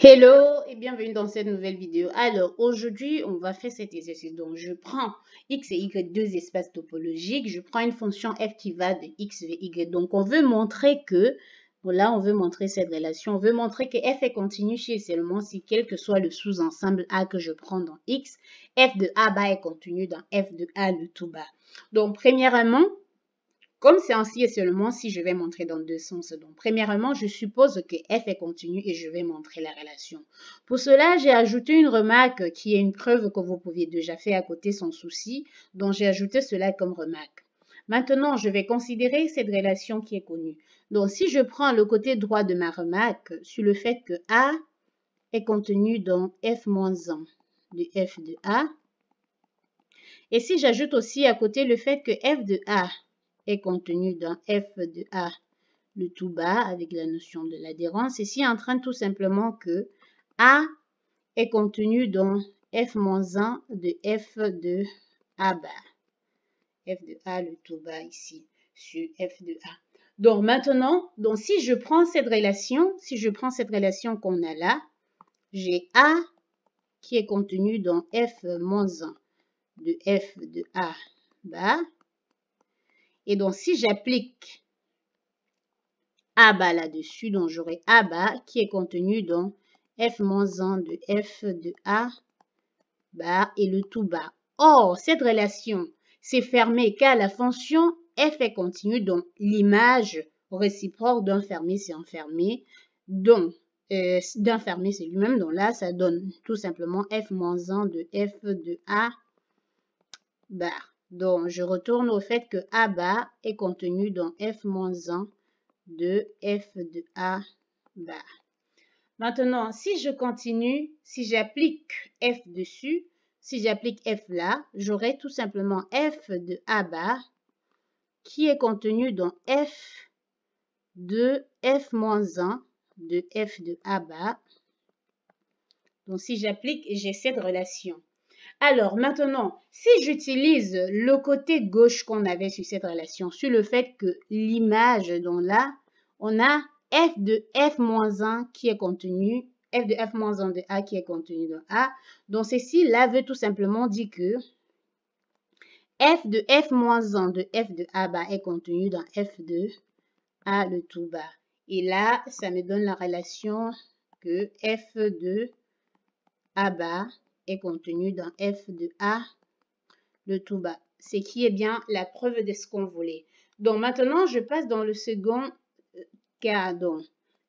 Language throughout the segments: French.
Hello et bienvenue dans cette nouvelle vidéo. Alors aujourd'hui, on va faire cet exercice. Donc je prends x et y, deux espaces topologiques. Je prends une fonction f qui va de x vers y. Donc on veut montrer que, voilà, on veut montrer cette relation. On veut montrer que f est continu si et seulement si, quel que soit le sous-ensemble A que je prends dans x, f de A bas est continu dans f de A le tout bas. Donc premièrement, comme c'est ainsi et seulement si, je vais montrer dans deux sens. Donc, premièrement, je suppose que f est continu et je vais montrer la relation. Pour cela, j'ai ajouté une remarque qui est une preuve que vous pouviez déjà faire à côté sans souci. Donc, j'ai ajouté cela comme remarque. Maintenant, je vais considérer cette relation qui est connue. Donc, si je prends le côté droit de ma remarque sur le fait que A est contenu dans f-1 de f de A, et si j'ajoute aussi à côté le fait que f de A est contenu dans f de A le tout bas avec la notion de l'adhérence. Ici, entraîne tout simplement que A est contenu dans f-1 de f de A bas. F de A le tout bas ici sur f de A. Donc maintenant, si je prends cette relation, qu'on a là, j'ai A qui est contenu dans f-1 de f de A bas. Et donc, si j'applique A bas là-dessus, donc j'aurai A bas qui est contenu dans f-1 de f de A bas et le tout bas. Or, cette relation s'est fermée car la fonction f est continue, donc l'image réciproque d'un fermé c'est enfermé, donc d'un fermé c'est lui-même, donc là ça donne tout simplement f-1 de f de A bas. Donc, je retourne au fait que A bas est contenu dans f-1 de f de A bas. Maintenant, si je continue, si j'applique f dessus, si j'applique f là, j'aurai tout simplement f de A bas qui est contenu dans f de f-1 de f de A bas. Donc, si j'applique, j'ai cette relation. Alors maintenant, si j'utilise le côté gauche qu'on avait sur cette relation, sur le fait que l'image, donc là, on a f de f-1 qui est contenu, f de f-1 de A qui est contenu dans A. Donc ceci là veut tout simplement dire que f de f-1 de f de A bas est contenu dans f de A le tout bas. Et là, ça me donne la relation que f de A bas est contenu dans f de A le tout bas, ce qui est bien la preuve de ce qu'on voulait. Donc maintenant, je passe dans le second cas. Donc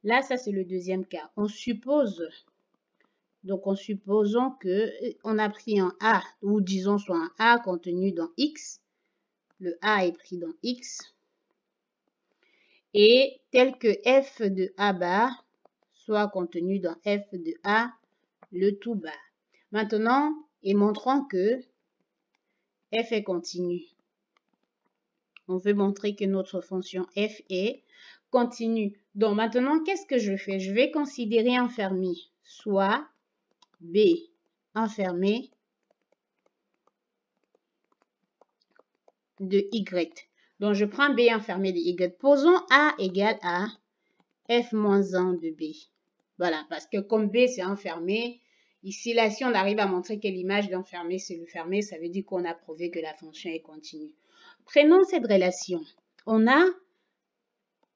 là, ça c'est le deuxième cas. On suppose, donc en supposant que on a pris un A, ou disons soit un A contenu dans X, le A est pris dans X, et tel que f de A bas soit contenu dans f de A le tout bas. Maintenant, et montrons que f est continu. On veut montrer que notre fonction f est continue. Donc maintenant, qu'est-ce que je fais? Je vais considérer un fermé, soit B enfermé de Y. Donc je prends B enfermé de Y. Posons A égale à f-1 de B. Voilà, parce que comme B c'est enfermé, ici là, si on arrive à montrer que l'image d'enfermé c'est le fermé, ça veut dire qu'on a prouvé que la fonction est continue. Prenons cette relation. On a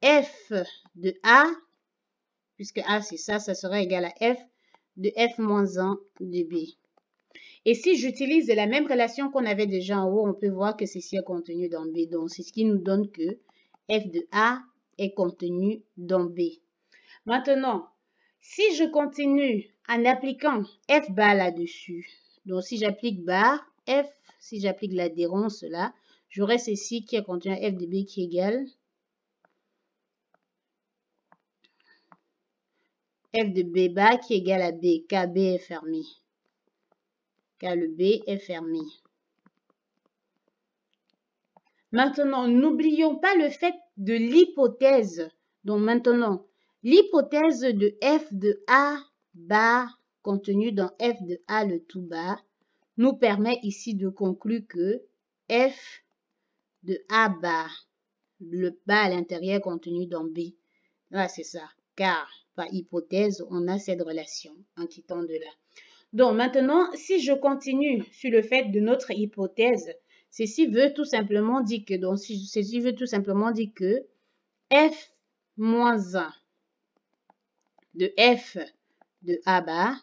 f de A, puisque A c'est ça, ça sera égal à f de f-1 de B. Et si j'utilise la même relation qu'on avait déjà en haut, on peut voir que ceci est contenu dans B. Donc, c'est ce qui nous donne que f de A est contenu dans B. Maintenant, si je continue en appliquant f bar là-dessus, donc si j'applique bar, f, si j'applique l'adhérence là, j'aurai ceci qui est contenu à f de B qui est égal f de B bar qui est égal à B, car B est fermé. Car le B est fermé. Maintenant, n'oublions pas le fait de l'hypothèse. Donc maintenant, l'hypothèse de f de A bas contenu dans f de A le tout bas nous permet ici de conclure que f de A bas, le bas à l'intérieur contenu dans B. Là, c'est ça. Car, par hypothèse, on a cette relation en quittant de là. Donc maintenant, si je continue sur le fait de notre hypothèse, ceci veut tout simplement dire que, f moins 1 de f de A bar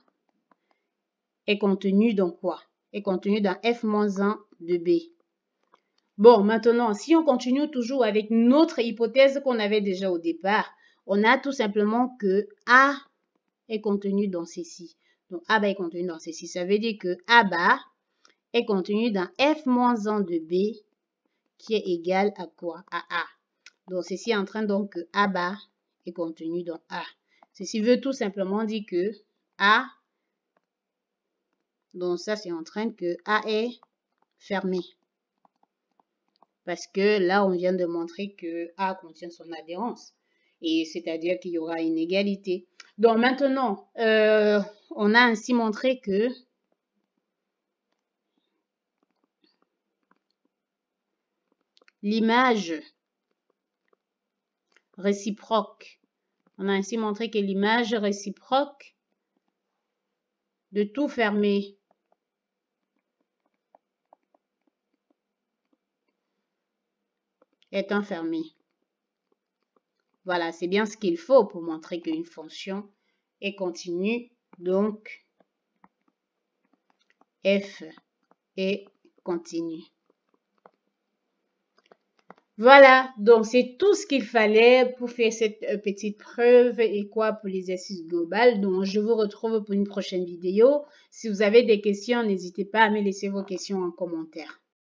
est contenu dans quoi? Est contenu dans f moins 1 de B. Bon, maintenant, si on continue toujours avec notre hypothèse qu'on avait déjà au départ, on a tout simplement que A est contenu dans ceci. Donc, A bar est contenu dans ceci. Ça veut dire que A bar est contenu dans f moins 1 de B qui est égal à quoi? À A. Donc, ceci entraîne donc que A bar est contenu dans A. Ceci veut tout simplement dire que A, donc ça, c'est entraîne que A est fermé. Parce que là, on vient de montrer que A contient son adhérence. Et c'est-à-dire qu'il y aura une égalité. Donc maintenant, on a ainsi montré que l'image réciproque, on a ainsi montré que l'image réciproque de tout fermé est fermé. Voilà, c'est bien ce qu'il faut pour montrer qu'une fonction est continue. Donc, f est continue. Voilà, donc c'est tout ce qu'il fallait pour faire cette petite preuve et quoi pour l'exercice global. Donc, je vous retrouve pour une prochaine vidéo. Si vous avez des questions, n'hésitez pas à me laisser vos questions en commentaire.